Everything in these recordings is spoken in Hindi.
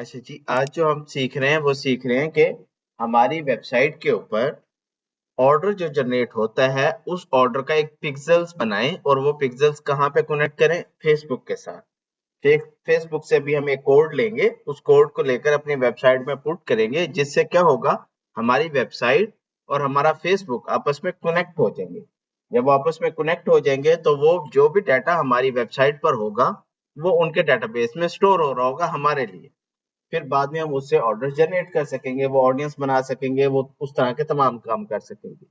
अच्छा जी, आज जो हम सीख रहे हैं वो सीख रहे हैं कि हमारी वेबसाइट के ऊपर ऑर्डर जो जनरेट होता है उस ऑर्डर का एक पिक्सेल्स बनाएं और वो पिक्सेल्स कहाँ पे कनेक्ट करें? फेसबुक के साथ। फेसबुक से भी हम एक कोड लेंगे, उस कोड को लेकर अपनी वेबसाइट में पुट करेंगे, जिससे क्या होगा, हमारी वेबसाइट और हमारा फेसबुक आपस में कनेक्ट हो जाएंगे। जब वो आपस में कनेक्ट हो जाएंगे तो वो जो भी डाटा हमारी वेबसाइट पर होगा वो उनके डेटाबेस में स्टोर हो रहा होगा हमारे लिए। फिर बाद में हम उससे ऑर्डर जनरेट कर सकेंगे, वो ऑडियंस बना सकेंगे, वो उस तरह के तमाम काम कर सकेंगे।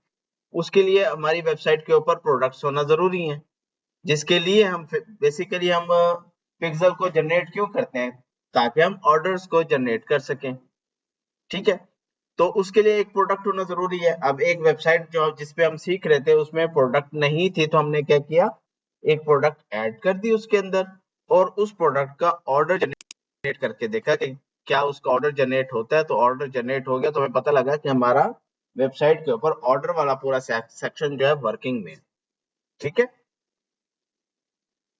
उसके लिए हमारी वेबसाइट के ऊपर प्रोडक्ट्स होना ज़रूरी है, जिसके लिए हम बेसिकली हम पिक्सेल को जनरेट क्यों करते हैं? ताकि हम ऑर्डर्स को जनरेट कर सकें, ठीक है? तो उसके लिए एक प्रोडक्ट होना ज़रूरी है। अब एक वेबसाइट जो जिस पे हम सीख रहे थे उसमें प्रोडक्ट नहीं थी, तो हमने क्या किया, एक प्रोडक्ट ऐड कर दी उसके अंदर और उस प्रोडक्ट का ऑर्डर जनरेट करके देखा कि क्या उसका ऑर्डर जनरेट होता है। तो ऑर्डर जनरेट हो गया तो हमें पता लगा कि हमारा वेबसाइट के ऊपर ऑर्डर वाला पूरा सेक्शन जो है वर्किंग में है, ठीक है।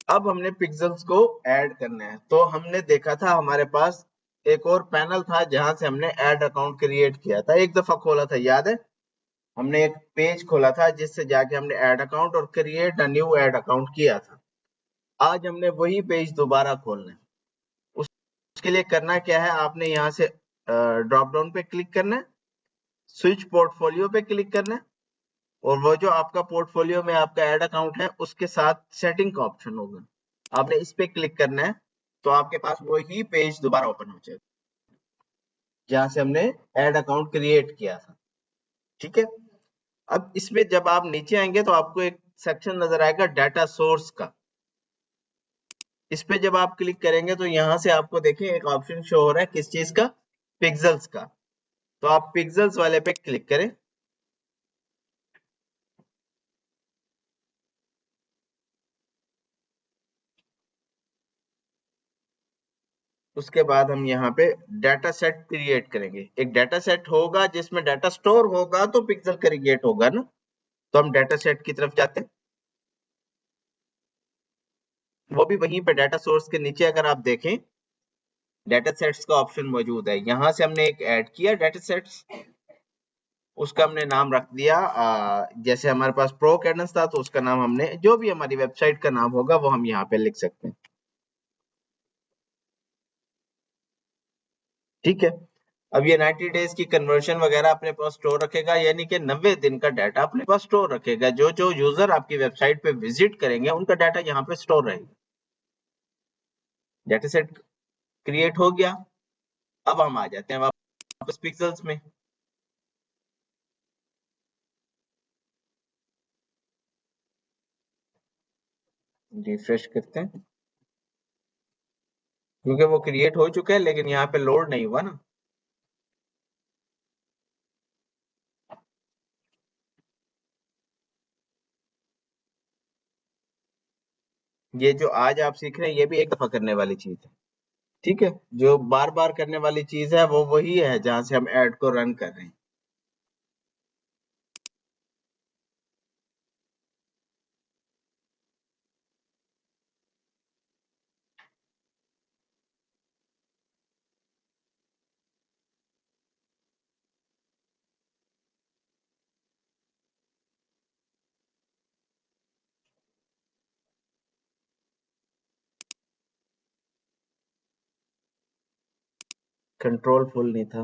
अब हमने पिक्सेल्स को ऐड करना है, तो हमने देखा था हमारे पास एक और पैनल था जहां से हमने ऐड अकाउंट क्रिएट किया था, एक दफा खोला था, याद है? हमने एक पेज खोला था जिससे जाके हमने ऐड अकाउंट और create a new add account किया था। आज हमने वही पेज दोबारा खोलना है। उसके लिए करना क्या है, आपने यहाँ से ड्रॉप डाउन पे क्लिक करना है, स्विच पोर्टफोलियो पे क्लिक करना है और वो जो आपका पोर्टफोलियो में आपका ऐड अकाउंट है उसके साथ सेटिंग का ऑप्शन होगा, आपने इस पे क्लिक करना है। तो आपके पास वही पेज दोबारा ओपन हो जाएगा जहां से हमने ऐड अकाउंट क्रिएट किया था, ठीक है। अब इसमें जब आप नीचे आएंगे तो आपको एक सेक्शन नजर आएगा डाटा सोर्स का। इस पे जब आप क्लिक करेंगे तो यहाँ से आपको देखें एक ऑप्शन शो हो रहा है, किस चीज का? पिक्सेल्स का। तो आप पिक्सेल्स वाले पे क्लिक करें। उसके बाद हम यहाँ पे डाटा सेट क्रिएट करेंगे। एक डाटा सेट होगा जिसमें डाटा स्टोर होगा तो पिक्सल क्रिएट होगा ना। तो हम डाटा सेट की तरफ जाते हैं, वो भी वहीं पे डाटा सोर्स के नीचे अगर आप देखें डाटा सेट्स का ऑप्शन मौजूद है। यहाँ से हमने एक ऐड किया डाटा सेट्स, उसका हमने नाम रख दिया जैसे हमारे पास प्रो कैडेंस था तो उसका नाम हमने, जो भी हमारी वेबसाइट का नाम होगा वो हम यहाँ पे लिख सकते हैं, ठीक है। अब ये 90 डेज की कन्वर्शन वगैरह अपने पास स्टोर रखेगा, यानी कि 90 दिन का डाटा अपने पास स्टोर रखेगा। जो जो यूजर आपकी वेबसाइट पे विजिट करेंगे उनका डाटा यहाँ पे स्टोर रहेगा। डाटा सेट क्रिएट हो गया। अब हम आ जाते हैं वापस पिक्सेल्स में। रिफ्रेश करते हैं क्योंकि वो क्रिएट हो चुका है लेकिन यहाँ पे लोड नहीं हुआ ना। ये जो आज आप सीख रहे हैं ये भी एक दफा करने वाली चीज है, ठीक है। जो बार बार करने वाली चीज है वो वही है जहां से हम ऐड को रन कर रहे हैं। कंट्रोल फुल नहीं था।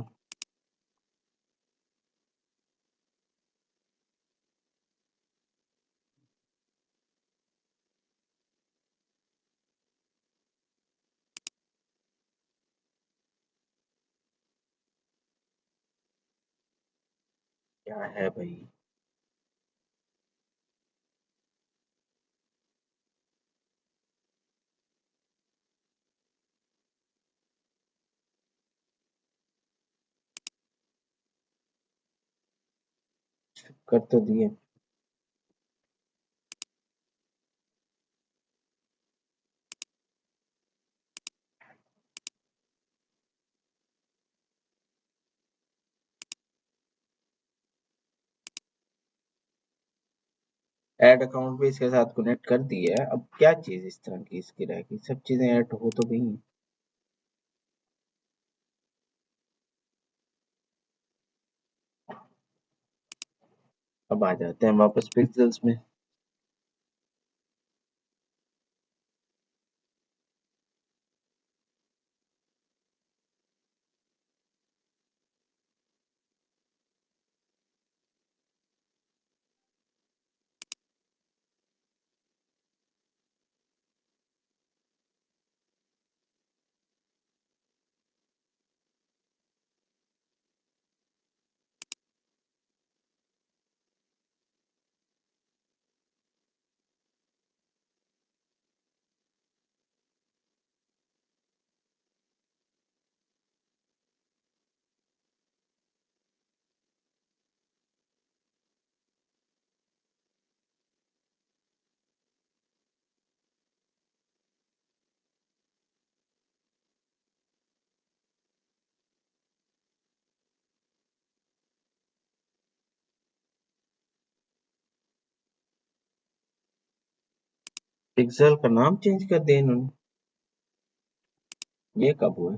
क्या है भाई? कर तो दिए। ऐड अकाउंट भी इसके साथ कनेक्ट कर दिया है। अब क्या चीज इस तरह की इसकी रहेगी? सब चीजें ऐड हो तो गई हैं। अब आ जाते हैं वापस पिक्सेल्स में। पिक्सल का नाम चेंज कर दिया इन्होंने, ये कब हुआ?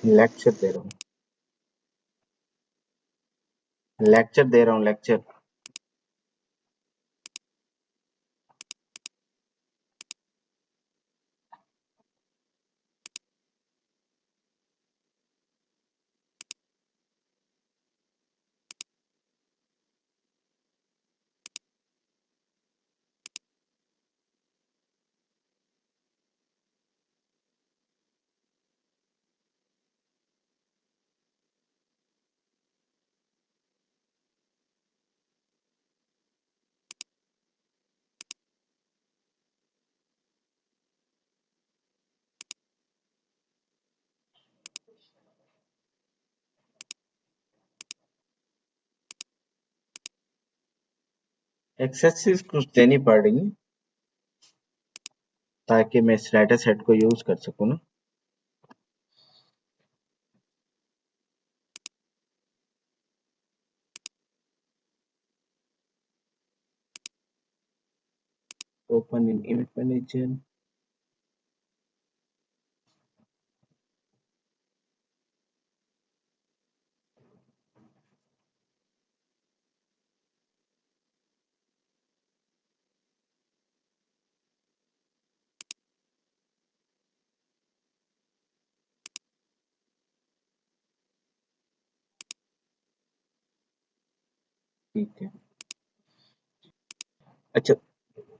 लेक्चर दे रहा हूँ, लेक्चर दे रहा हूँ, लेक्चर। एक्सेसरीज कुछ देनी पड़ेगी ताकि मैं इस डाटा सेट को यूज कर सकूँ ना। ओपन इन इमेज मैनेजर, ठीक है। अच्छा,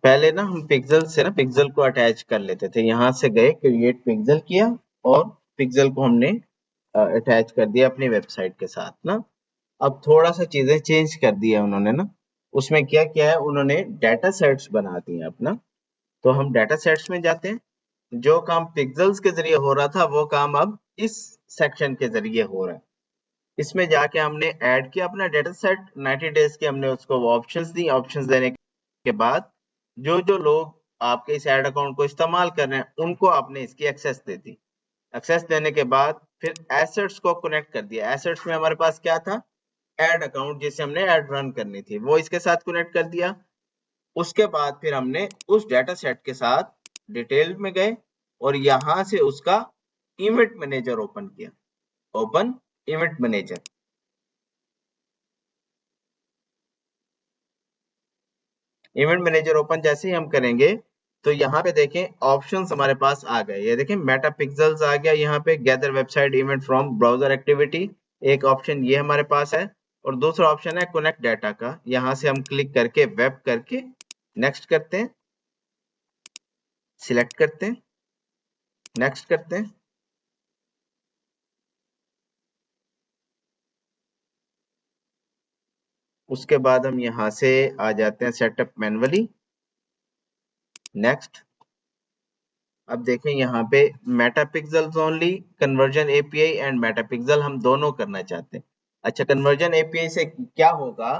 पहले ना हम पिक्सल से ना पिक्सल को अटैच कर लेते थे, यहाँ से गए क्रिएट पिक्सल किया और पिक्सल को हमने अटैच कर दिया अपनी वेबसाइट के साथ ना। अब थोड़ा सा चीजें चेंज कर दिया उन्होंने ना, उसमें क्या किया है उन्होंने, डाटा सेट्स बना दिए अपना। तो हम डाटा सेट्स में जाते हैं, जो काम पिक्सेल्स के जरिए हो रहा था वो काम अब इस सेक्शन के जरिए हो रहा है। इसमें जाके हमने ऐड किया अपना डेटा सेट, 90 डेज के हमने उसको ऑप्शंस दी। ऑप्शंस देने के बाद जो जो लोग आपके इस ऐड अकाउंट को इस्तेमाल कर रहे हैं उनको आपने इसकी एक्सेस दे दी। एक्सेस देने के बाद फिर एसेट्स को कनेक्ट कर दिया। एसेट्स में हमारे पास क्या था, ऐड अकाउंट जिसे हमने ऐड रन करनी थी वो इसके साथ कनेक्ट कर दिया। उसके बाद फिर हमने उस डाटा सेट के साथ डिटेल में गए और यहां से उसका इवेंट मैनेजर ओपन किया। Open event manager, event manager open जैसे ही हम करेंगे तो यहाँ पे देखें ऑप्शंस हमारे पास आ गए। ये देखें मेटा पिक्सेल्स आ गया, यहाँ पे gather website event from browser activity, एक ऑप्शन ये हमारे पास है। और दूसरा ऑप्शन है कनेक्ट डाटा का, यहाँ से हम क्लिक करके वेब करके नेक्स्ट करते हैं, सिलेक्ट करते हैं, नेक्स्ट करते हैं। उसके बाद हम यहाँ से आ जाते हैं सेटअप मैनुअली। नेक्स्ट। अब देखें यहाँ पे मेटापिक्सल्स ओनली, कन्वर्जन एपीआई एंड मेटापिक्सल हम दोनों करना चाहते हैं। अच्छा, कन्वर्जन एपीआई से क्या होगा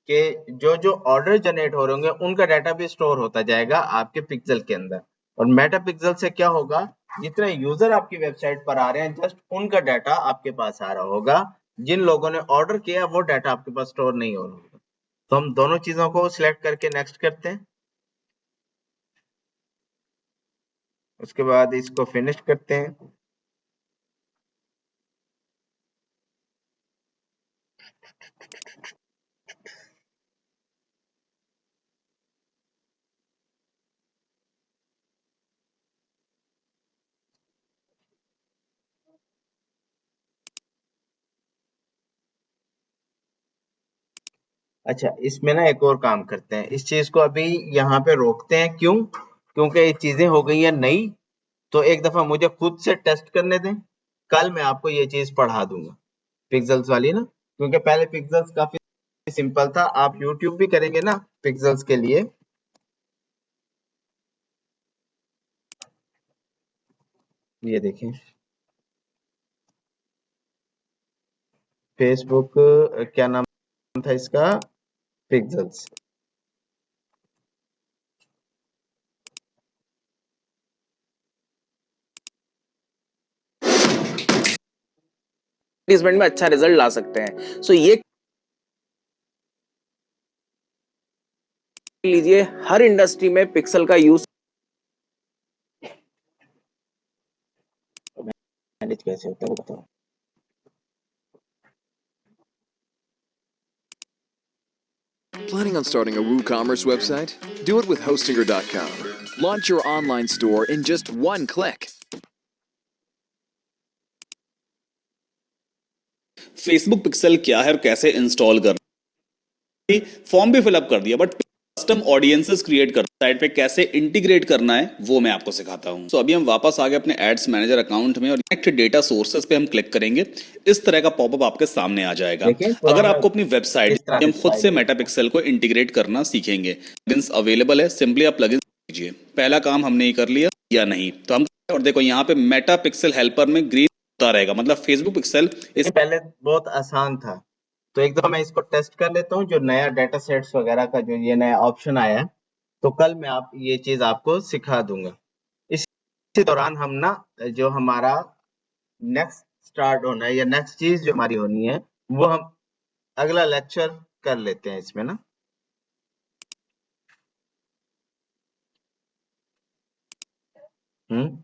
कि जो ऑर्डर जनरेट हो रहे होंगे उनका डाटा भी स्टोर होता जाएगा आपके पिक्सल के अंदर। और मेटापिक्सल से क्या होगा, जितने यूजर आपकी वेबसाइट पर आ रहे हैं जस्ट उनका डाटा आपके पास आ रहा होगा, जिन लोगों ने ऑर्डर किया वो डाटा आपके पास स्टोर नहीं हो रहा होगा। तो हम दोनों चीजों को सिलेक्ट करके नेक्स्ट करते हैं। उसके बाद इसको फिनिश करते हैं। अच्छा, इसमें ना एक और काम करते हैं, इस चीज को अभी यहाँ पे रोकते हैं। क्यों? क्योंकि ये चीजें हो गई है नई, तो एक दफा मुझे खुद से टेस्ट करने दें, कल मैं आपको ये चीज पढ़ा दूंगा पिक्सल्स वाली ना। क्योंकि पहले पिक्सल्स काफी सिंपल था, आप यूट्यूब भी करेंगे ना पिक्सल्स के लिए। ये देखें, फेसबुक क्या नाम था इसका, पिक्सल्स। एडवर्टीजमेंट में अच्छा रिजल्ट ला सकते हैं। सो ये लीजिए, हर इंडस्ट्री में पिक्सल का यूज मैनेज कैसे होता है वो बताओ। Planning on starting a WooCommerce website? Do it with Hostinger.com. Launch your online store in just one click. Facebook pixel क्या है और कैसे इंस्टॉल करना है, फॉर्म भी फिलअप कर दिया, बट कस्टम ऑडियंसेस क्रिएट करना साइट पे कैसे इंटीग्रेट करना है वो मैं आपको सिखाता हूं। तो अभी हम वापस आ गए अपने एड्स मैनेजर अकाउंट में और कनेक्ट डेटा सोर्सेस पे हम क्लिक करेंगे। इस तरह का पॉपअप आपके सामने आ जाएगा। देखें अगर पुराना आपको अपनी वेबसाइट किस तरह हम से खुद से स्टाइल देता है। मेटापिक्सल को इंटीग्रेट करना सीखेंगे। प्लगइन्स अवेलेबल है, सिंपली आप प्लगइन्स कीजिए। पहला काम हमने ये कर लिया या नहीं, तो हम और देखो यहाँ पे मेटापिक्सल हेल्पर में ग्रीन होता रहेगा, मतलब फेसबुक पिक्सल इस पहले बहुत आसान था, तो एक दफा मैं इसको टेस्ट कर लेता हूँ, जो नया डेटा सेट्स वगैरह का जो ये नया ऑप्शन आया है, तो कल मैं आप ये चीज आपको सिखा दूंगा। इसी दौरान हम ना, जो हमारा नेक्स्ट स्टार्ट होना है या नेक्स्ट चीज जो हमारी होनी है, वो हम अगला लेक्चर कर लेते हैं इसमें ना। हम्म।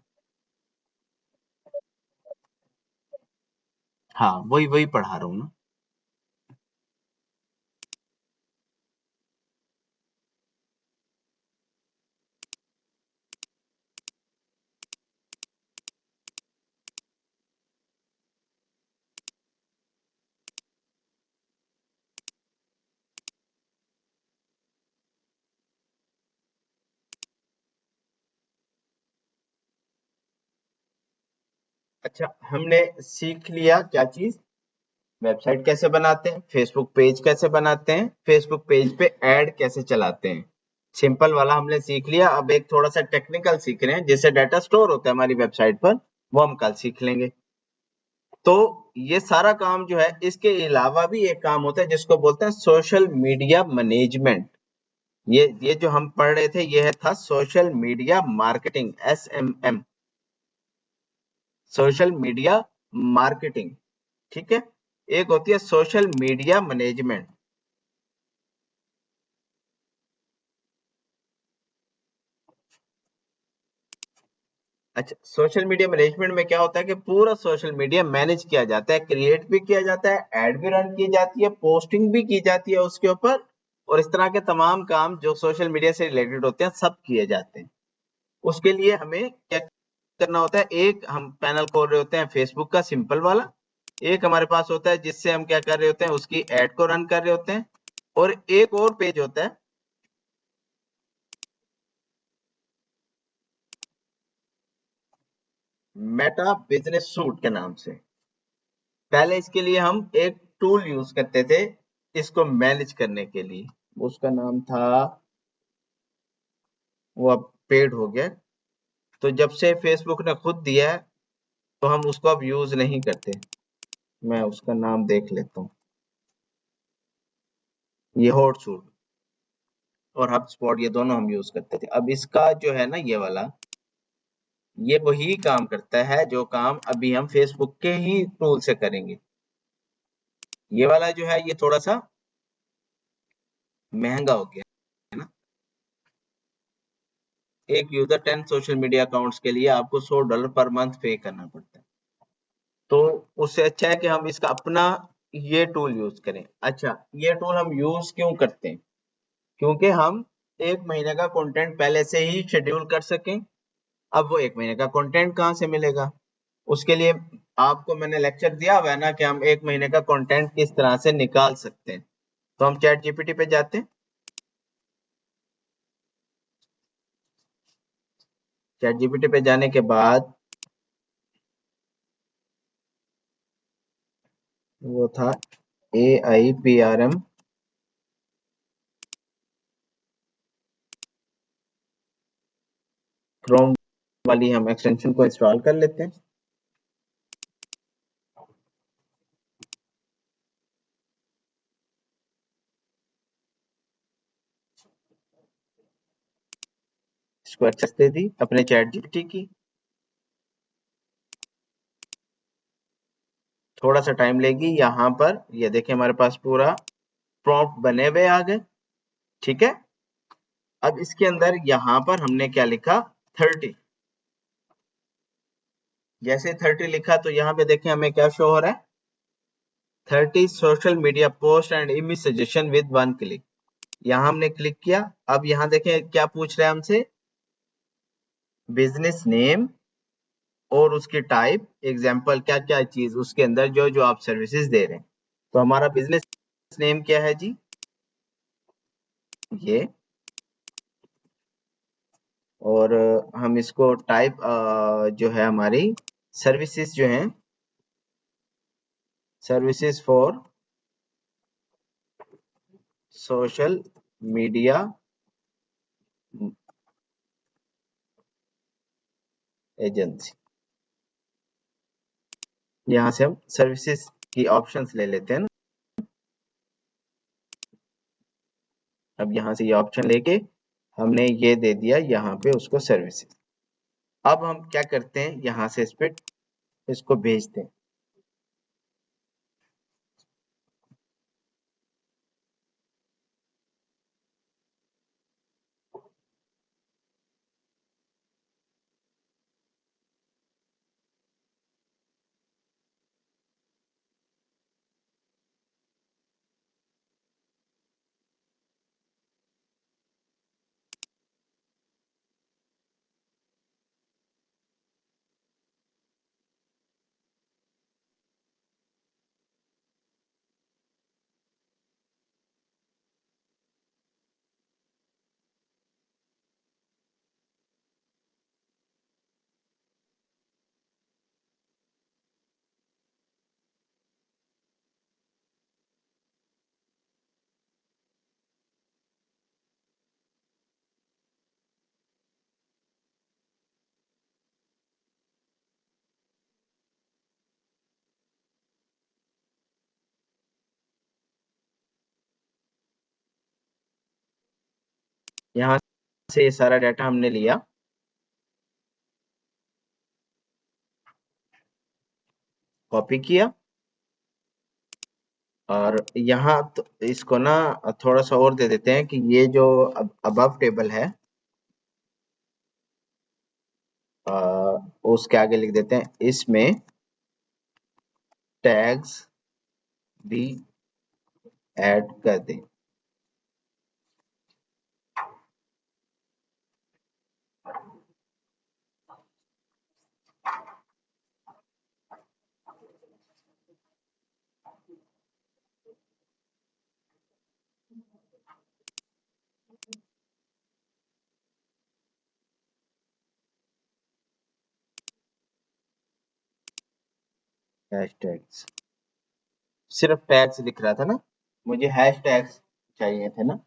हाँ, वही वही पढ़ा रहा हूँ ना। अच्छा, हमने सीख लिया क्या चीज, वेबसाइट कैसे बनाते हैं, फेसबुक पेज कैसे बनाते हैं, फेसबुक पेज पे ऐड कैसे चलाते हैं। सिंपल वाला हमने सीख लिया। अब एक थोड़ा सा टेक्निकल सीख रहे हैं, जिससे डाटा स्टोर होता है हमारी वेबसाइट पर, वो हम कल सीख लेंगे। तो ये सारा काम जो है, इसके अलावा भी एक काम होता है जिसको बोलते हैं सोशल मीडिया मैनेजमेंट। ये जो हम पढ़ रहे थे, ये था social media marketing, SMM, social media marketing. ठीक है, एक होती है सोशल मीडिया मैनेजमेंट। अच्छा, सोशल मीडिया मैनेजमेंट में क्या होता है कि पूरा सोशल मीडिया मैनेज किया जाता है, क्रिएट भी किया जाता है, एड भी रन की जाती है, पोस्टिंग भी की जाती है उसके ऊपर, और इस तरह के तमाम काम जो सोशल मीडिया से रिलेटेड होते हैं सब किए जाते हैं। उसके लिए हमें क्या करना होता है, एक हम पैनल खोल रहे होते हैं फेसबुक का सिंपल वाला, एक हमारे पास होता है जिससे हम क्या कर रहे होते हैं, उसकी एड को रन कर रहे होते हैं, और एक और पेज होता है मेटा बिजनेस सूट के नाम से। पहले इसके लिए हम एक टूल यूज करते थे, इसको मैनेज करने के लिए। उसका नाम था, वो अब पेड हो गया। तो जब से फेसबुक ने खुद दिया है तो हम उसको अब यूज नहीं करते। मैं उसका नाम देख लेता हूँ। ये हॉटसूट और हबस्पॉट, ये दोनों हम यूज करते थे। अब इसका जो है ना, ये वाला, ये वही काम करता है जो काम अभी हम फेसबुक के ही टूल से करेंगे। ये वाला जो है, ये थोड़ा सा महंगा हो गया है ना। एक यूजर 10 सोशल मीडिया अकाउंट्स के लिए आपको $100 पर मंथ पे करना पड़ता है। तो उससे अच्छा है कि हम इसका अपना ये टूल यूज करें। अच्छा, ये टूल हम यूज क्यों करते हैं? क्योंकि हम 1 महीने का कंटेंट पहले से ही शेड्यूल कर सकें। अब वो 1 महीने का कंटेंट कहाँ से मिलेगा? उसके लिए आपको मैंने लेक्चर दिया हुआ है ना कि हम 1 महीने का कंटेंट किस तरह से निकाल सकते हैं। तो हम चैट जीपीटी पे जाते हैं। चैट जीपीटी पे जाने के बाद वो था AIPRM, क्रोम वाली हम एक्सटेंशन को इंस्टॉल कर लेते हैं। इसको एक्सेस दे दी अपने चैट जीपीटी की। थोड़ा सा टाइम लेगी। यहाँ पर ये देखिए हमारे पास पूरा प्रॉम्प्ट बने हुए आ गए। ठीक है। अब इसके अंदर यहाँ पर हमने क्या लिखा? 30। जैसे 30 लिखा तो यहाँ पे देखें हमें क्या शो हो रहा है? 30 social media post and image suggestion with 1 click. यहाँ हमने क्लिक किया। अब यहाँ देखें क्या पूछ रहा है हमसे? बिजनेस नेम और उसकी टाइप, एग्जाम्पल, क्या क्या चीज उसके अंदर जो जो आप सर्विसेज दे रहे हैं। तो हमारा बिजनेस नेम क्या है जी? ये। और हम इसको टाइप जो है हमारी सर्विसेज जो हैं, services for social media agency. यहाँ से हम सर्विसेज की ऑप्शंस ले लेते हैं ना। अब यहाँ से ये ऑप्शन लेके हमने ये दे दिया यहाँ पे उसको सर्विसेज। अब हम क्या करते हैं, यहाँ से इस पे इसको भेजते हैं। यहाँ से ये सारा डाटा हमने लिया, कॉपी किया, और यहाँ तो इसको ना थोड़ा सा और दे देते हैं कि ये जो अबव टेबल है, उसके आगे लिख देते हैं इसमें टैग्स भी ऐड कर दें। हैशटैग्स, सिर्फ टैग्स लिख रहा था ना। मुझे हैश टैग्स चाहिए थे ना।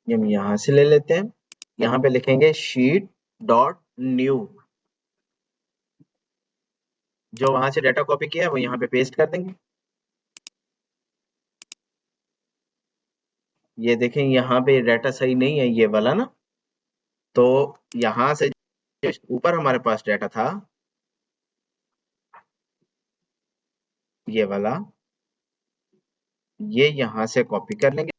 ये हम यहाँ से ले लेते हैं, यहाँ पे लिखेंगे शीट डॉट न्यू, जो वहां से डाटा कॉपी किया है वो यहाँ पे पेस्ट कर देंगे। ये देखें यहाँ पे डाटा सही नहीं है ये वाला ना, तो यहाँ से जो ऊपर हमारे पास डाटा था ये वाला, ये यहाँ से कॉपी कर लेंगे।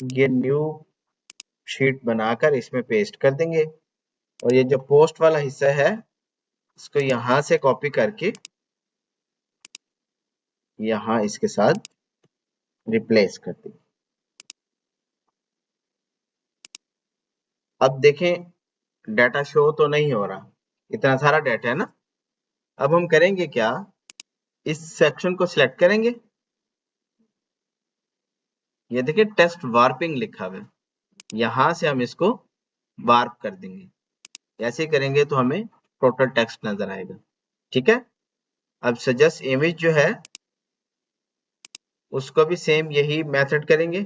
ये न्यू शीट बनाकर इसमें पेस्ट कर देंगे, और ये जो पोस्ट वाला हिस्सा है इसको यहाँ से कॉपी करके यहाँ इसके साथ रिप्लेस कर देंगे। अब देखें डाटा शो तो नहीं हो रहा, इतना सारा डाटा है ना। अब हम करेंगे क्या, इस सेक्शन को सिलेक्ट करेंगे, ये देखिए टेक्स्ट वार्पिंग लिखा हुआ है, यहाँ से हम इसको वार्प कर देंगे। ऐसे करेंगे तो हमें टोटल टेक्स्ट नजर आएगा। ठीक है, अब सजेस्ट इमेज जो है उसको भी सेम यही मेथड करेंगे,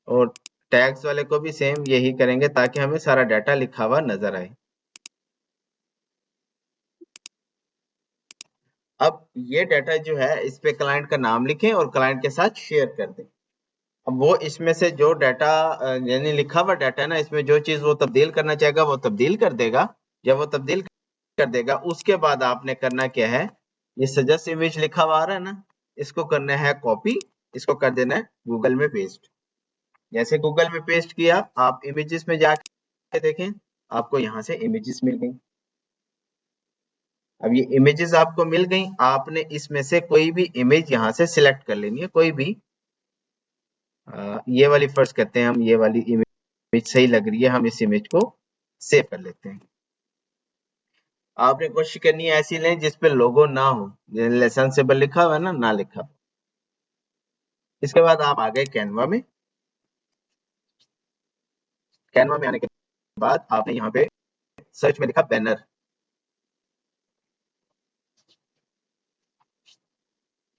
और टैग्स वाले को भी सेम यही करेंगे ताकि हमें सारा डाटा लिखा हुआ नजर आए। अब ये डाटा जो है इस पे क्लाइंट का नाम लिखें और क्लाइंट के साथ शेयर कर दें। अब वो इसमें से जो डाटा यानी लिखा हुआ डाटा है ना, इसमें जो चीज वो तब्दील करना चाहेगा वो तब्दील कर देगा। जब वो तब्दील कर देगा उसके बाद आपने करना क्या है, ये सजेस्ट इमेज लिखा हुआ आ रहा है ना, इसको करना है कॉपी, इसको कर देना है गूगल में पेस्ट। जैसे गूगल में पेस्ट किया, आप इमेजेस में जाके देखें, आपको यहाँ से इमेजेस मिल गई। अब ये इमेजेस आपको मिल गई, आपने इसमें से कोई भी इमेज यहाँ से सिलेक्ट कर लेनी है, कोई भी। ये वाली फर्स्ट करते हैं हम, ये वाली इमेज सही लग रही है, हम इस इमेज को सेव कर लेते हैं। आपने कोशिश करनी है ऐसी लें जिसपे लोगो ना हो, लाइसेंस सिंबल लिखा हुआ है ना लिखा। इसके बाद आप आ गए कैनवा में। कैनवा में आने के बाद आपने यहाँ पे सर्च में लिखा बैनर,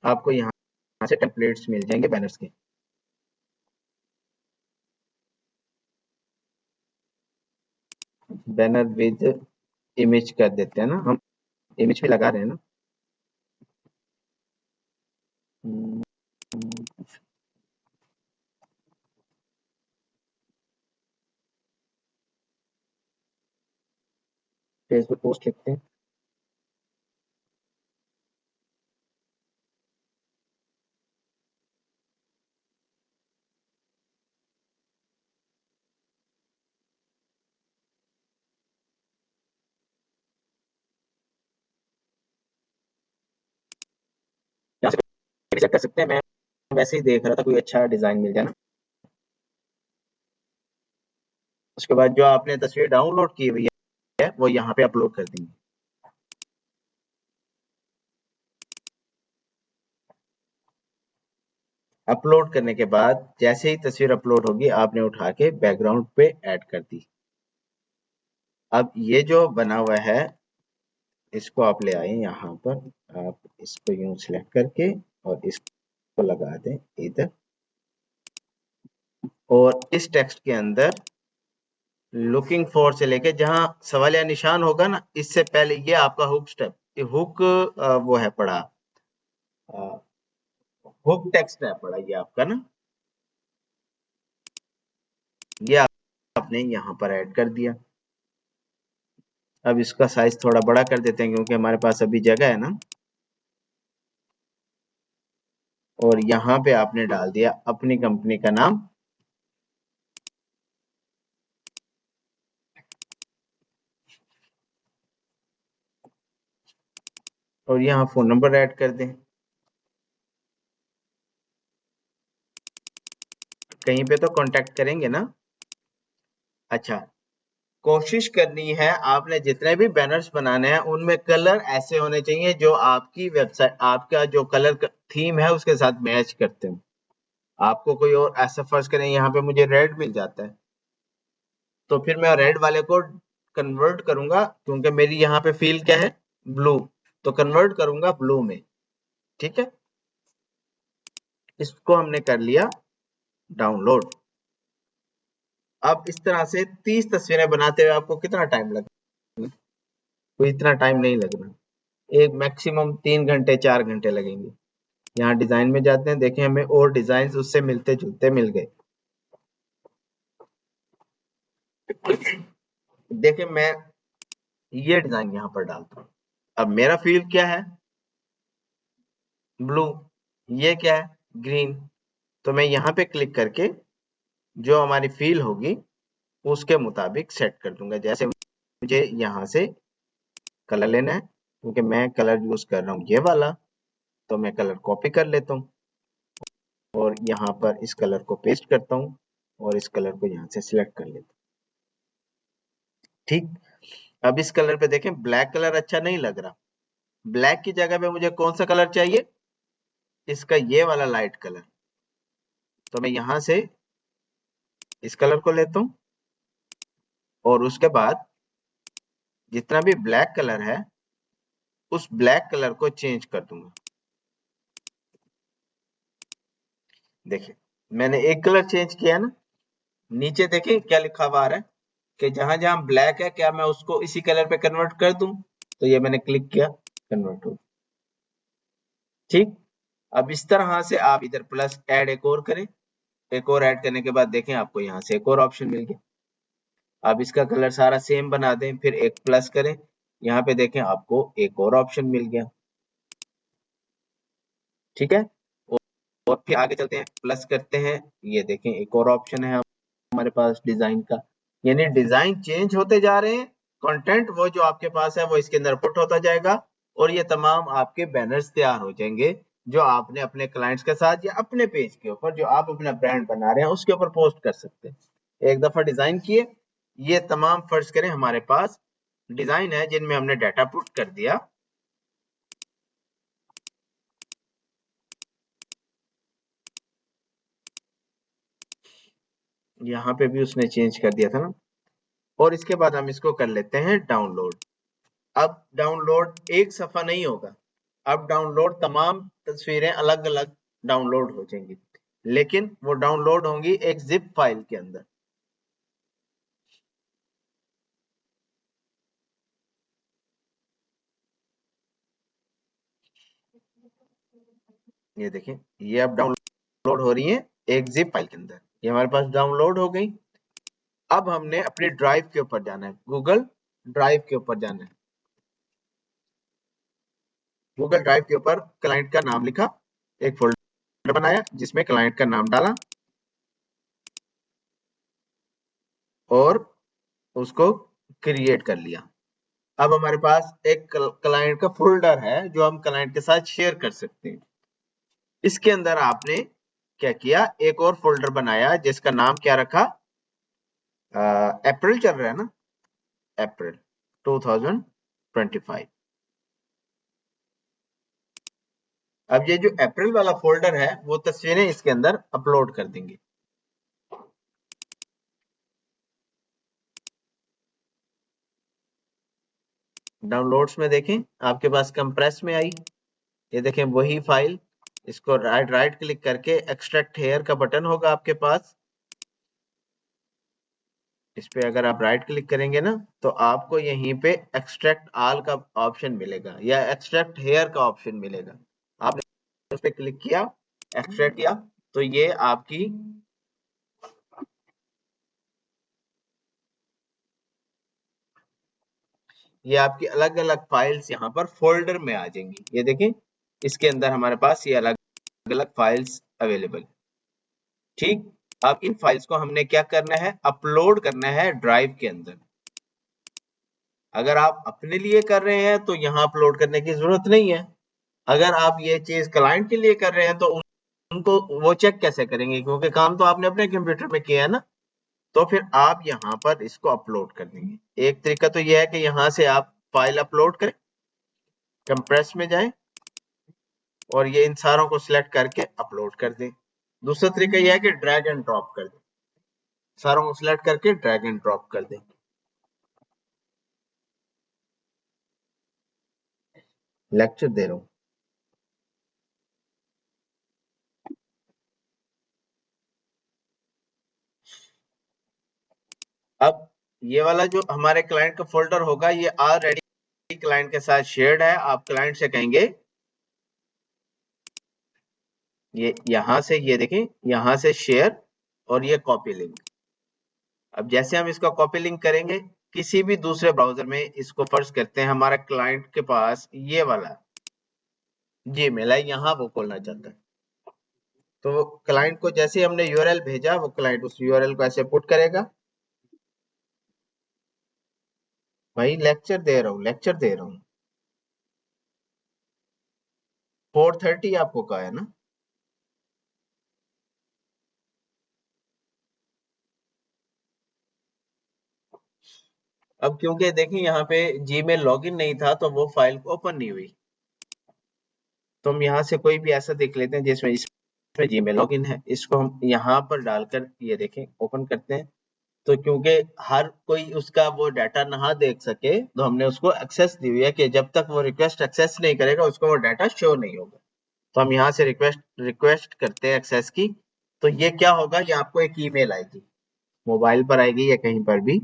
आपको यहाँ से टेम्पलेट्स मिल जाएंगे बैनर्स के। बैनर विद इमेज कर देते हैं ना, हम इमेज भी लगा रहे हैं ना। फेसबुक पोस्ट लिखते हैं, यहाँ से चेक कर सकते हैं। मैं वैसे ही देख रहा था कोई अच्छा डिजाइन मिल जाए ना। उसके बाद जो आपने तस्वीर डाउनलोड की हुई है वो यहाँ पे अपलोड कर देंगे। अपलोड करने के बाद जैसे ही तस्वीर अपलोड होगी आपने उठा के बैकग्राउंड पे ऐड कर दी। अब ये जो बना हुआ है इसको आप ले आए यहाँ पर, आप इसको यूं सिलेक्ट करके और इसको लगा दें इधर, और इस टेक्स्ट के अंदर लुकिंग फॉर से लेके जहां सवाल या निशान होगा ना, इससे पहले ये आपका हुक स्टेप, ये हुक वो है पड़ा, हुक टेक्स्ट है पड़ा ये आपका ना, ये आपने यहाँ पर ऐड कर दिया। अब इसका साइज थोड़ा बड़ा कर देते हैं क्योंकि हमारे पास अभी जगह है ना। और यहाँ पे आपने डाल दिया अपनी कंपनी का नाम। और यहाँ फोन नंबर ऐड कर दें। कहीं पे तो कांटेक्ट करेंगे ना। अच्छा, कोशिश करनी है आपने जितने भी बैनर्स बनाने हैं उनमें कलर ऐसे होने चाहिए जो आपकी वेबसाइट, आपका जो कलर थीम है उसके साथ मैच करते हो। आपको कोई और ऐसा फर्ज करें यहाँ पे मुझे रेड मिल जाता है, तो फिर मैं रेड वाले को कन्वर्ट करूंगा क्योंकि मेरी यहाँ पे फील क्या है, ब्लू, तो कन्वर्ट करूंगा ब्लू में। ठीक है, इसको हमने कर लिया डाउनलोड। अब इस तरह से 30 तस्वीरें बनाते हुए आपको कितना टाइम लगेगा? कोई इतना टाइम नहीं लगना, एक मैक्सिमम 3 घंटे 4 घंटे लगेंगे। यहाँ डिजाइन में जाते हैं, देखें हमें और डिजाइन उससे मिलते जुलते मिल गए। देखें मैं ये डिजाइन यहाँ पर डालता हूँ। अब मेरा फील्ड क्या है, ब्लू, ये क्या है, ग्रीन। तो मैं यहाँ पे क्लिक करके जो हमारी फील होगी उसके मुताबिक सेट कर दूंगा। जैसे मुझे यहाँ से कलर लेना है क्योंकि मैं कलर यूज कर रहा हूँ ये वाला, तो मैं कलर कॉपी कर लेता हूँ और यहाँ पर इस कलर को पेस्ट करता हूँ और इस कलर को यहाँ से सिलेक्ट कर लेता हूँ। ठीक, अब इस कलर पे देखें ब्लैक कलर अच्छा नहीं लग रहा। ब्लैक की जगह पे मुझे कौन सा कलर चाहिए, इसका ये वाला लाइट कलर। तो मैं यहाँ से इस कलर को लेता हूँ और उसके बाद जितना भी ब्लैक कलर है उस ब्लैक कलर को चेंज कर दूंगा। देखिए मैंने एक कलर चेंज किया ना, नीचे देखें क्या लिखा हुआ आ रहा है कि जहां जहां ब्लैक है क्या मैं उसको इसी कलर पे कन्वर्ट कर दूं। तो ये मैंने क्लिक किया, कन्वर्ट हो। ठीक, अब इस तरह से आप इधर प्लस ऐड एक और करें। एक और ऐड करने के बाद देखें आपको यहाँ से एक और ऑप्शन मिल गया। आप इसका कलर सारा सेम बना दें, फिर एक प्लस करें, यहाँ पे देखें आपको एक और ऑप्शन मिल गया। ठीक है, और फिर आगे चलते हैं, प्लस करते हैं, ये देखें एक और ऑप्शन है हमारे पास डिजाइन का। यानी डिजाइन चेंज होते जा रहे हैं, कंटेंट वो जो आपके पास है वो इसके अंदर पुट होता जाएगा और ये तमाम आपके बैनर्स तैयार हो जाएंगे जो आपने अपने क्लाइंट्स के साथ या अपने पेज के ऊपर जो आप अपना ब्रांड बना रहे हैं उसके ऊपर पोस्ट कर सकते हैं। एक दफा डिजाइन किए, ये तमाम फर्ज करें हमारे पास डिजाइन है जिनमें हमने डाटा पुट कर दिया। यहाँ पे भी उसने चेंज कर दिया था ना। और इसके बाद हम इसको कर लेते हैं डाउनलोड। अब डाउनलोड एक सफा नहीं होगा, अब डाउनलोड तमाम तस्वीरें अलग अलग डाउनलोड हो जाएंगी, लेकिन वो डाउनलोड होंगी एक जिप फाइल के अंदर। ये देखें, ये अब डाउनलोड हो रही है एक जिप फाइल के अंदर, ये हमारे पास डाउनलोड हो गई। अब हमने अपने ड्राइव के ऊपर जाना है, गूगल ड्राइव के ऊपर जाना है। गूगल ड्राइव के ऊपर क्लाइंट का नाम लिखा, एक फोल्डर बनाया जिसमें क्लाइंट का नाम डाला और उसको क्रिएट कर लिया। अब हमारे पास एक क्लाइंट का फोल्डर है जो हम क्लाइंट के साथ शेयर कर सकते हैं। इसके अंदर आपने क्या किया, एक और फोल्डर बनाया जिसका नाम क्या रखा, अप्रैल चल रहा है ना, अप्रैल 2025। अब ये जो अप्रैल वाला फोल्डर है वो तस्वीरें इसके अंदर अपलोड कर देंगे। डाउनलोड्स में देखें आपके पास कंप्रेस में आई, ये देखें वही फाइल। इसको राइट क्लिक करके एक्सट्रैक्ट हेयर का बटन होगा आपके पास, इस पे अगर आप राइट क्लिक करेंगे ना तो आपको यहीं पे एक्सट्रैक्ट ऑल का ऑप्शन मिलेगा या एक्सट्रैक्ट हेयर का ऑप्शन मिलेगा। आपने उस पे क्लिक किया, एक्सट्रैक्ट किया, तो ये आपकी ये आपकी अलग अलग फाइल्स यहाँ पर फोल्डर में आ जाएंगी। ये देखें, इसके अंदर हमारे पास ये अलग अलग फाइल्स अवेलेबल। ठीक, अब इन फाइल्स को हमने क्या करना है, अपलोड करना है ड्राइव के अंदर। अगर आप अपने लिए कर रहे हैं तो यहाँ अपलोड करने की जरूरत नहीं है। अगर आप ये चीज क्लाइंट के लिए कर रहे हैं तो उनको वो चेक कैसे करेंगे, क्योंकि काम तो आपने अपने कंप्यूटर में किया है ना। तो फिर आप यहाँ पर इसको अपलोड कर देंगे। एक तरीका तो यह है कि यहाँ से आप फाइल अपलोड करें, कंप्रेस में जाएं और ये इन सारों को सिलेक्ट करके अपलोड कर दें। दूसरा तरीका यह है कि ड्रैग एंड ड्रॉप कर दें, सारों को सिलेक्ट करके ड्रैग एंड ड्रॉप कर दें। लेक्चर दे रहा हूं। अब ये वाला जो हमारे क्लाइंट का फोल्डर होगा ये ऑलरेडी क्लाइंट के साथ शेयर्ड है। आप क्लाइंट से कहेंगे ये यहां से, ये देखें यहां से शेयर और ये कॉपी लिंक। अब जैसे हम इसका कॉपी लिंक करेंगे किसी भी दूसरे ब्राउजर में, इसको फर्ज करते हैं हमारा क्लाइंट के पास ये वाला जीमेल है, यहाँ वो खोलना चाहता है। तो क्लाइंट को जैसे हमने यूआरएल भेजा, वो क्लाइंट उस यूआरएल को ऐसे पुट करेगा। भाई लेक्चर दे रहा हूँ, लेक्चर दे रहा हूँ। 4:30 आपको कहा है ना। अब क्योंकि देखिए यहाँ पे जीमेल लॉगिन नहीं था तो वो फाइल ओपन नहीं हुई। तो हम यहाँ से कोई भी ऐसा देख लेते हैं जिसमें इसमें जीमेल लॉगिन है, इसको हम यहाँ पर डालकर ये देखें ओपन करते हैं। तो क्योंकि हर कोई उसका वो डाटा ना देख सके तो हमने उसको एक्सेस दी हुई है कि जब तक वो रिक्वेस्ट एक्सेस नहीं करेगा उसको वो डाटा शो नहीं होगा। तो हम यहाँ से रिक्वेस्ट करते हैं एक्सेस की। तो ये क्या होगा, ये आपको एक ईमेल आएगी, मोबाइल पर आएगी या कहीं पर भी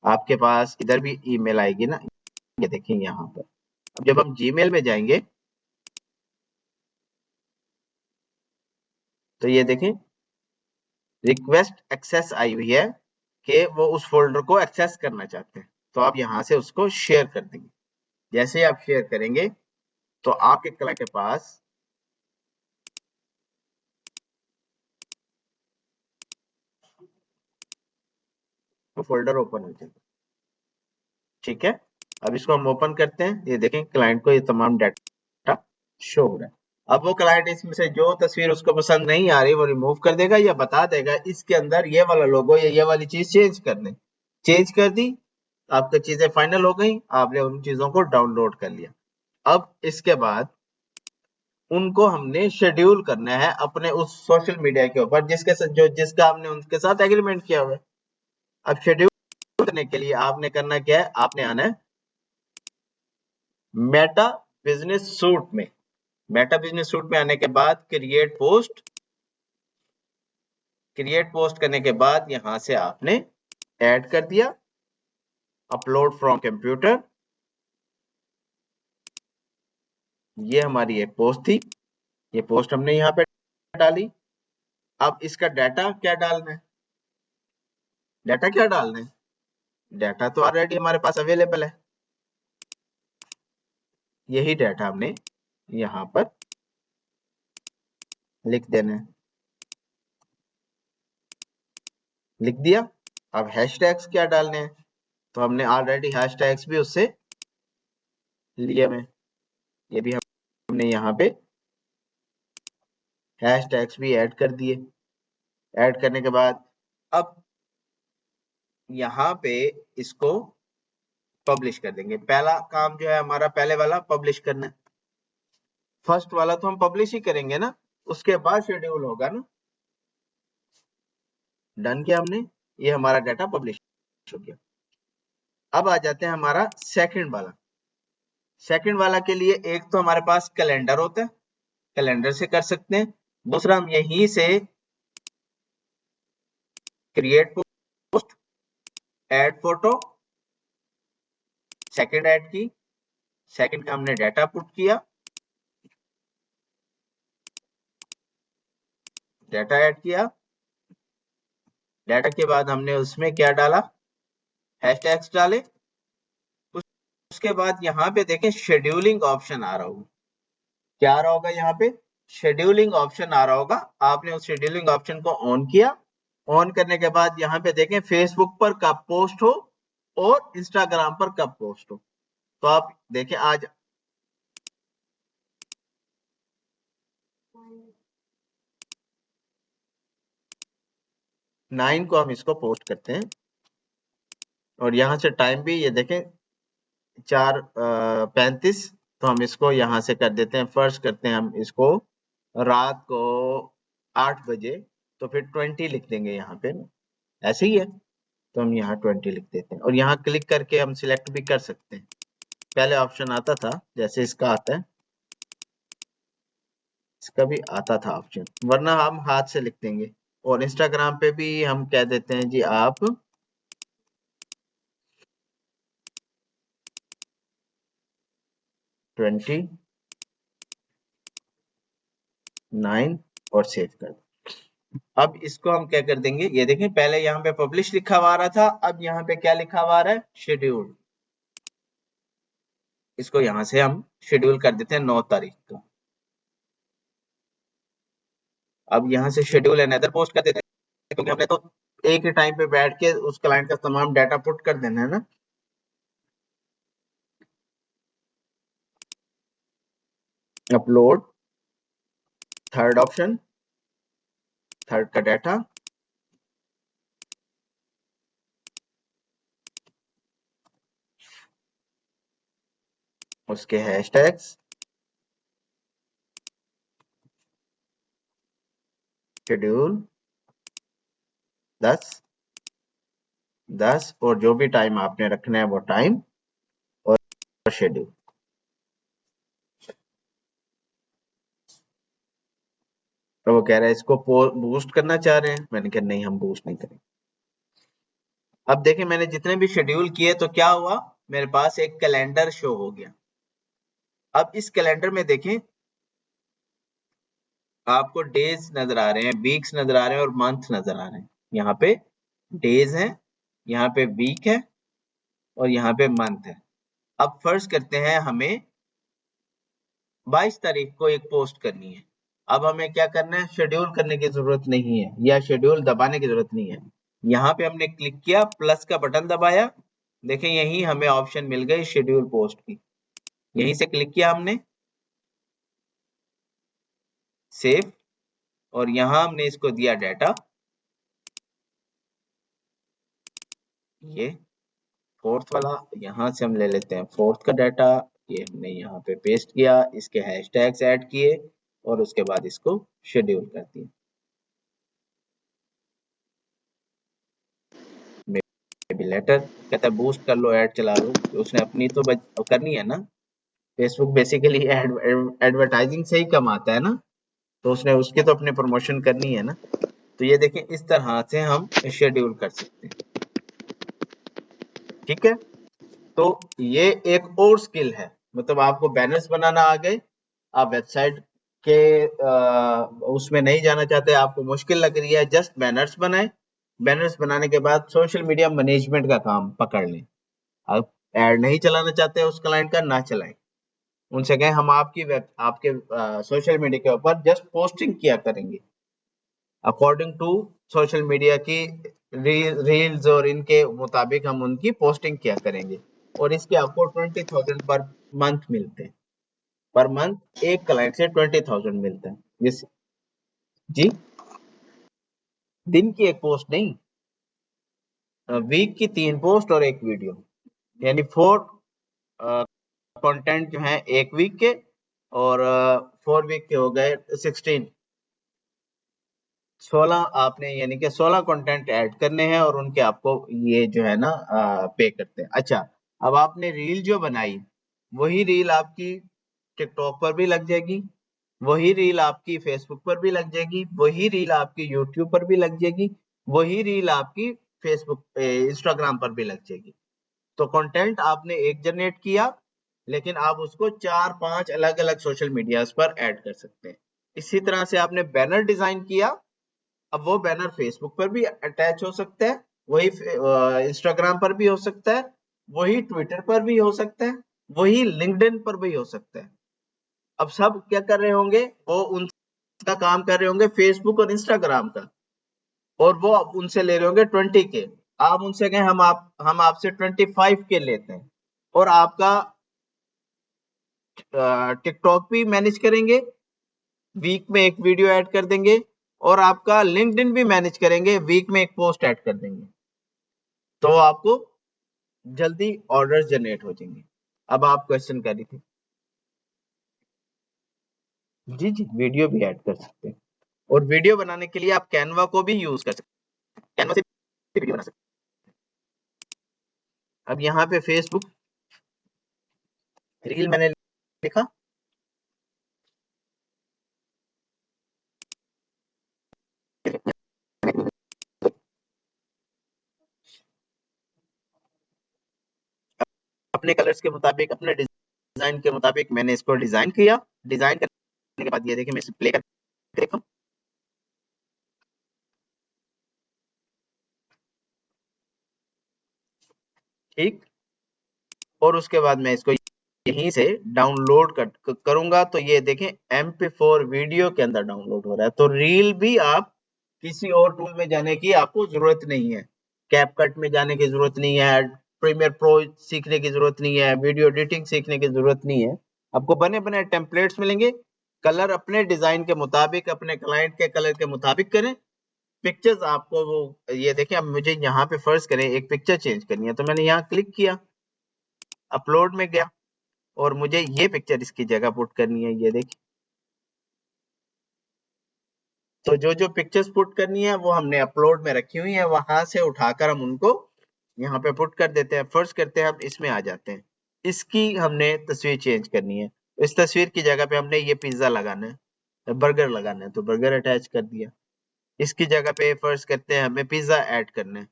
आपके पास इधर भी ईमेल आएगी ना। ये देखें यहाँ पर। अब जब हम जीमेल में जाएंगे तो ये देखें रिक्वेस्ट एक्सेस आई हुई है कि वो उस फोल्डर को एक्सेस करना चाहते हैं। तो आप यहाँ से उसको शेयर कर देंगे। जैसे आप शेयर करेंगे तो आपके क्लाइंट के पास वो फोल्डर ओपन हो जाएगा। ठीक है, अब इसको हम ओपन करते हैं। ये देखें क्लाइंट को ये तमाम डाटा शो हो रहा है। अब वो क्लाइंट इसमें से जो तस्वीर उसको पसंद नहीं आ रही वो रिमूव कर देगा या बता देगा इसके अंदर ये वाला लोगो या ये वाली चीज चेंज कर दें। चेंज कर दी, आपकी चीजें फाइनल हो गई, आपने उन चीजों को डाउनलोड कर लिया। अब इसके बाद उनको हमने शेड्यूल करना है अपने उस सोशल मीडिया के ऊपर जिसका हमने उनके साथ एग्रीमेंट किया हुआ है। अब शेड्यूल करने के लिए आपने करना क्या है, आपने आना है मेटा बिजनेस सूट में। मेटा बिजनेस सूट में आने के बाद क्रिएट पोस्ट करने के बाद यहां से आपने ऐड कर दिया अपलोड फ्रॉम कंप्यूटर। ये हमारी एक पोस्ट थी, ये पोस्ट हमने यहाँ पे डाली। अब इसका डाटा क्या डालना है, डाटा क्या डालना है, डाटा तो ऑलरेडी हमारे पास अवेलेबल है। यही डाटा हमने यहाँ पर लिख देना है। लिख दिया। अब हैशटैग्स क्या डालने हैं, तो हमने ऑलरेडी हैशटैग्स भी उससे लिए हुए, ये भी हमने यहाँ पे हैशटैग्स भी ऐड कर दिए। ऐड करने के बाद अब यहाँ पे इसको पब्लिश कर देंगे। पहला काम जो है हमारा पहले वाला पब्लिश करना है। फर्स्ट वाला तो हम पब्लिश ही करेंगे ना, उसके बाद शेड्यूल होगा ना। डन किया हमने, ये हमारा डाटा पब्लिश हो गया। अब आ जाते हैं हमारा सेकंड वाला। सेकंड वाला के लिए एक तो हमारे पास कैलेंडर होता है, कैलेंडर से कर सकते हैं। दूसरा हम यहीं से create post, add photo, second add की, सेकंड का हमने डाटा पुट किया, डाटा ऐड किया। डाटा के बाद हमने उसमें क्या डाला, हैशटैग्स डाले। उसके बाद यहाँ पे देखें शेड्यूलिंग ऑप्शन आ रहा होगा। क्या आ रहा होगा यहाँ पे? शेड्यूलिंग ऑप्शन आ रहा होगा। आपने उस शेड्यूलिंग ऑप्शन को ऑन किया। ऑन करने के बाद यहाँ पे देखें फेसबुक पर कब पोस्ट हो और इंस्टाग्राम पर कब पोस्ट हो। तो आप देखें आज 9 को हम इसको पोस्ट करते हैं और यहाँ से टाइम भी ये देखें 4:35। तो हम इसको यहाँ से कर देते हैं, फर्ज करते हैं हम इसको रात को 8 बजे, तो फिर 20 लिख देंगे यहाँ पे ना, ऐसे ही है। तो हम यहाँ 20 लिख देते हैं और यहाँ क्लिक करके हम सिलेक्ट भी कर सकते हैं। पहले ऑप्शन आता था जैसे इसका आता है, इसका भी आता था ऑप्शन, वरना हम हाथ से लिख देंगे। और इंस्टाग्राम पे भी हम कह देते हैं जी आप 29 और सेव कर दो। अब इसको हम क्या कर देंगे, ये देखें पहले यहाँ पे पब्लिश लिखा हुआ आ रहा था, अब यहाँ पे क्या लिखा हुआ आ रहा है? शेड्यूल। इसको यहाँ से हम शेड्यूल कर देते हैं 9 तारीख का। अब यहाँ से शेड्यूल अनदर पोस्ट कर देते हैं, क्योंकि हमने तो एक ही टाइम पे बैठ के उस क्लाइंट का तमाम डाटा पुट कर देना है ना। अपलोड, थर्ड ऑप्शन, थर्ड का डाटा, उसके हैशटैग्स, शेड्यूल 10 और जो भी टाइम आपने रखना है वो टाइम और शेड्यूल। तो वो कह रहा है इसको बूस्ट करना चाह रहे हैं, मैंने कहा नहीं हम बूस्ट नहीं करेंगे। अब देखें मैंने जितने भी शेड्यूल किए तो क्या हुआ, मेरे पास एक कैलेंडर शो हो गया। अब इस कैलेंडर में देखें आपको डेज नजर आ रहे हैं, वीक्स नजर आ रहे हैं और मंथ नजर आ रहे हैं। यहाँ पे डेज है, यहाँ पे वीक है और यहाँ पे मंथ है। अब फर्ज करते हैं हमें 22 तारीख को एक पोस्ट करनी है। अब हमें क्या करना है, शेड्यूल करने की जरूरत नहीं है या शेड्यूल दबाने की जरूरत नहीं है। यहाँ पे हमने क्लिक किया, प्लस का बटन दबाया, देखें यही हमें ऑप्शन मिल गई शेड्यूल पोस्ट की। यहीं से क्लिक किया हमने, सेव, और यहाँ हमने इसको दिया डाटा, ये फोर्थ वाला, यहाँ से हम ले लेते हैं फोर्थ का डाटा, ये हमने यहाँ पे पेस्ट किया, इसके हैशटैग्स ऐड किए और उसके बाद इसको शेड्यूल कर दिया। लेटर कहता है बूस्ट कर लो, ऐड चला लो, उसने अपनी तो करनी है ना। फेसबुक बेसिकली एडवर्टाइजिंग से ही कमाता है ना, तो उसने उसकी तो अपनी प्रमोशन करनी है ना। तो ये देखें इस तरह से हम शेड्यूल कर सकते हैं, ठीक है। तो ये एक और स्किल है, मतलब आपको बैनर्स बनाना आ गए, आप वेबसाइट के उसमें नहीं जाना चाहते, आपको मुश्किल लग रही है, जस्ट बैनर्स बनाएं। बैनर्स बनाने के बाद सोशल मीडिया मैनेजमेंट का काम पकड़ लें। आप ऐड नहीं चलाना चाहते उस क्लाइंट का, ना चलाएं, उनसे कहें हम आपके सोशल मीडिया के ऊपर जस्ट पोस्टिंग किया करेंगे अकॉर्डिंग टू सोशल मीडिया की रील्स और इनके मुताबिक हम उनकी पोस्टिंग किया करेंगे। और इसके आपको 20,000 पर मंथ मिलते हैं, पर मंथ एक क्लाइंट से 20,000 मिलता है। जिस जी दिन की एक पोस्ट नहीं, वीक की 3 पोस्ट और एक वीडियो, यानी 4 कंटेंट जो है एक वीक के और 4 वीक के हो गए 16 आपने यानी कि 16 कंटेंट ऐड करने हैं और उनके आपको ये जो है ना पे करते हैं। अच्छा, अब आपने रील जो बनाई वही रील आपकी टिकटॉक पर भी लग जाएगी, वही रील आपकी फेसबुक पर भी लग जाएगी, वही रील आपकी यूट्यूब पर भी लग जाएगी, वही रील आपकी फेसबुक इंस्टाग्राम पर भी लग जाएगी। तो कंटेंट आपने एक जनरेट किया, लेकिन आप उसको 4-5 अलग अलग सोशल मीडियाज पर ऐड कर सकते हैं। इसी तरह से आपने बैनर डिजाइन किया, अब वो बैनर फेसबुक पर भी अटैच हो सकता है, वही इंस्टाग्राम पर भी हो सकता है, वही ट्विटर पर भी हो सकता है, वही लिंक्डइन पर भी हो सकता है। अब सब क्या कर रहे होंगे, वो उनका काम कर रहे होंगे फेसबुक और इंस्टाग्राम का, और वो अब उनसे ले रहे होंगे 20 के। आप उनसे कहें हम आपसे 25 के लेते हैं, और आपका टिकटॉक भी मैनेज करेंगे, वीक में एक वीडियो ऐड कर देंगे, और आपका लिंक्डइन भी मैनेज करेंगे, वीक में एक पोस्ट ऐड कर देंगे, तो आपको जल्दी ऑर्डर जनरेट हो जाएंगे। अब आप क्वेश्चन कर रही थी। जी जी, वीडियो भी ऐड कर सकते हैं, और वीडियो बनाने के लिए आप कैनवा को भी यूज कर सकते हैं, कैनवा से भी वीडियो बना सकते हैं। अब यहाँ पे फेसबुक रील मैंने लिखा, अपने कलर्स के मुताबिक, अपने डिजाइन के मुताबिक मैंने इसको डिजाइन किया। डिजाइन करने के बाद ये देखिए, मैं इसे प्ले करके देखता हूं। ठीक, और उसके बाद मैं इसको यहीं से डाउनलोड करूंगा, तो ये देखें MP4 वीडियो के अंदर डाउनलोड हो रहा है। तो रील भी आप किसी और टूल में जाने की आपको जरूरत नहीं है, कैपकट में जाने की जरूरत नहीं है, प्रीमियर प्रो सीखने की जरूरत नहीं है, वीडियो एडिटिंग सीखने की जरूरत नहीं है। आपको बने बने टेम्पलेट्स मिलेंगे, कलर अपने डिजाइन के मुताबिक, अपने क्लाइंट के कलर के मुताबिक करें। पिक्चर्स आपको वो, ये देखें, अब मुझे यहाँ पे फर्ज करें एक पिक्चर चेंज करनी है, तो मैंने यहाँ क्लिक किया, अपलोड में गया, और मुझे ये पिक्चर इसकी जगह पुट करनी है, ये देखिए। तो जो जो पिक्चर्स पुट करनी है वो हमने अपलोड में रखी हुई है, वहां से उठाकर हम उनको यहाँ पे पुट कर देते हैं। फर्स्ट करते हैं, हम इसमें आ जाते हैं, इसकी हमने तस्वीर चेंज करनी है। इस तस्वीर की जगह पे हमने ये पिज्जा लगाना है, बर्गर लगाना है, तो बर्गर अटैच कर दिया। इसकी जगह पे फर्स्ट करते हैं, हमें पिज्जा ऐड करना है,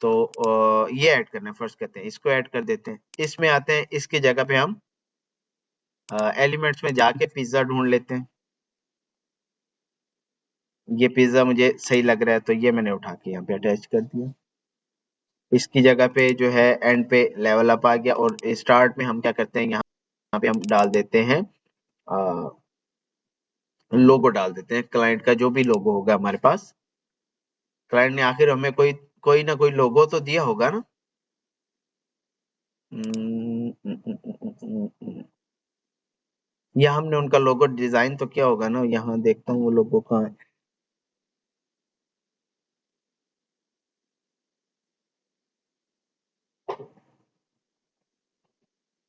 तो ये ऐड करना है, फर्स्ट करते हैं, इसको ऐड कर देते हैं। इसमें आते हैं, इसकी जगह पे हम एलिमेंट्स में जाके पिज्जा ढूंढ लेते हैं। ये पिज्जा मुझे सही लग रहा है, तो ये मैंने उठा के यहाँ पे अटैच कर दिया। इसकी जगह पे जो है एंड पे लेवल अप आ गया, और स्टार्ट में हम क्या करते हैं, यहाँ पे हम डाल देते हैं लोगो, डाल देते हैं क्लाइंट का, जो भी लोगो होगा हमारे पास। क्लाइंट ने आखिर हमें कोई ना कोई लोगो तो दिया होगा ना। या हमने उनका लोगो डिजाइन तो किया होगा ना, यहाँ देखता हूँ वो लोगो कहाँ है।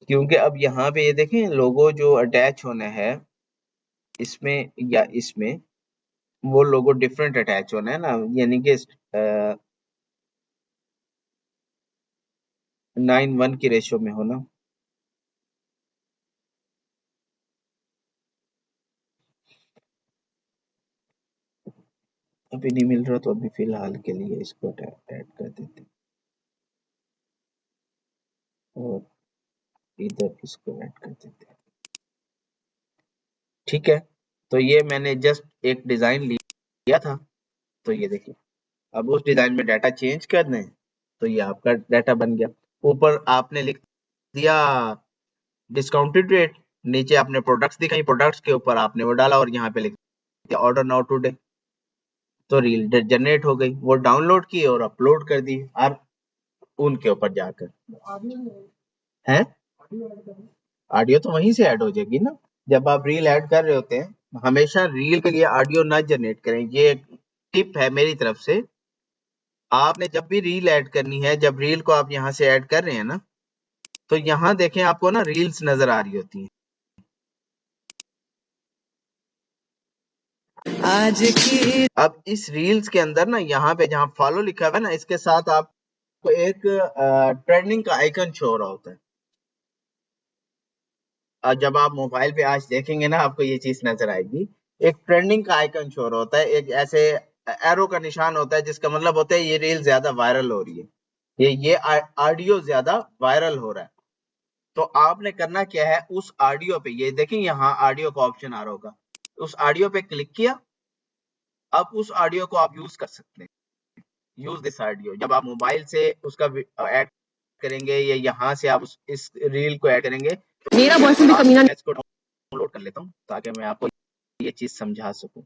क्योंकि अब यहाँ पे ये देखें, लोगो जो अटैच होना है इसमें या इसमें, वो लोगो डिफरेंट अटैच होना है ना, यानी कि 9:1 की रेशियो में होना। अभी नहीं मिल रहा, तो अभी फिलहाल के लिए इसको ऐड कर देते हैं, और इधर इसको ऐड कर देते हैं। ठीक है, तो ये मैंने जस्ट एक डिजाइन लिया था, तो ये देखिए, अब उस डिजाइन में डाटा चेंज करना है, तो ये आपका डाटा बन गया। ऊपर आपने लिख दिया डिस्काउंटेड रेट, नीचे आपने प्रोडक्ट्स दिखाई, प्रोडक्ट्स के ऊपर आपने वो डाला, और यहाँ पे लिख दिया ऑर्डर नाउ टुडे, तो रील जनरेट हो गई। वो डाउनलोड की और अपलोड कर दी और उनके ऊपर जाकर है, ऑडियो तो वहीं से ऐड हो जाएगी ना। जब आप रील ऐड कर रहे होते हैं, हमेशा रील के लिए ऑडियो ना जनरेट करें, ये एक टिप है मेरी तरफ से। आपने जब भी रील ऐड करनी है, जब रील को आप यहाँ से ऐड कर रहे हैं ना, तो यहाँ देखें, आपको ना रील्स नजर आ रही होती हैं। आज की अब इस रील्स के अंदर ना, यहाँ पे जहाँ फॉलो लिखा हुआ है ना, इसके साथ आपको एक ट्रेंडिंग का आइकन शो हो रहा होता है। जब आप मोबाइल पे आज देखेंगे ना, आपको ये चीज नजर आएगी, एक ट्रेंडिंग का आइकन शो होता है, एक ऐसे एरो का निशान होता है, जिसका मतलब होता है ये रील ज्यादा वायरल हो रही है, ये ऑडियो ज्यादा वायरल हो रहा है। तो आपने करना क्या है, उस ऑडियो पे, ये देखिए यहाँ ऑडियो का ऑप्शन आ रहा होगा, उस ऑडियो पे क्लिक किया। अब उस ऑडियो को आप यूज कर सकते हैं, यूज दिस ऑडियो। जब आप मोबाइल से उसका ऐड करेंगे या यहाँ से आप इस रील को ऐड करेंगे। मेरा बॉयफ्रेंड भी कमीना इसको डाउनलोड कर लेता हूँ ताकि मैं आपको ये चीज समझा सकूं।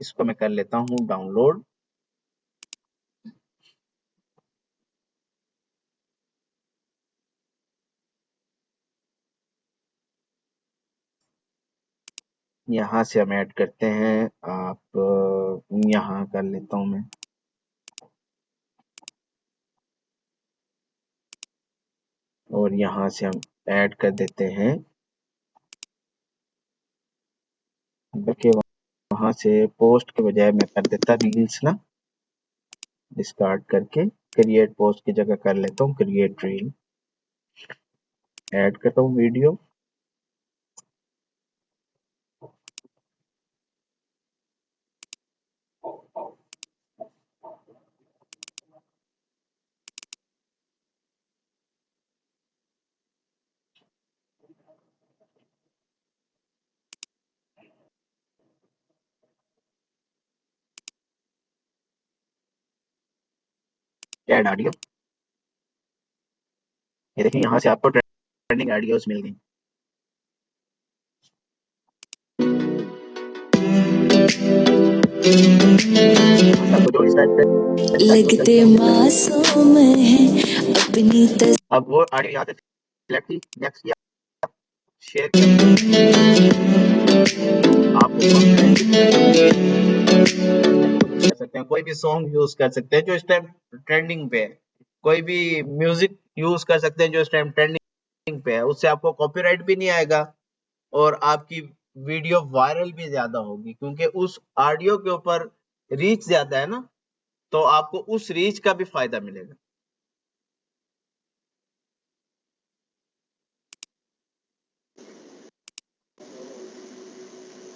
इसको मैं कर लेता हूँ डाउनलोड। यहाँ से हम ऐड करते हैं। आप यहाँ कर लेता हूँ मैं। और यहाँ से हम ऐड कर देते हैं, बल्कि वहां से पोस्ट के बजाय मैं कर देता रील्स ना, डिस्कार्ड करके क्रिएट पोस्ट की जगह कर लेता हूँ क्रिएट रील। ऐड करता हूँ वीडियो। Add audio. ये देखिए यहाँ से आपको ट्रेंडिंग ऑडियोज मिल गई। आपको जो इस टाइप पे लगते मासूम है अपनी अब वो ऑडियो यहाँ से सिलेक्ट की, नेक्स्ट किया, शेयर किया। आप कर सकते हैं, कोई भी सॉन्ग यूज कर सकते हैं जो इस टाइम ट्रेंडिंग पे है, कोई भी म्यूजिक यूज कर सकते हैं जो इस टाइम ट्रेंडिंग पे है। उससे आपको कॉपीराइट भी नहीं आएगा और आपकी वीडियो वायरल भी ज्यादा होगी, क्योंकि उस ऑडियो के ऊपर रीच ज्यादा है ना, तो आपको उस रीच का भी फायदा मिलेगा।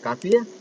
काफी है।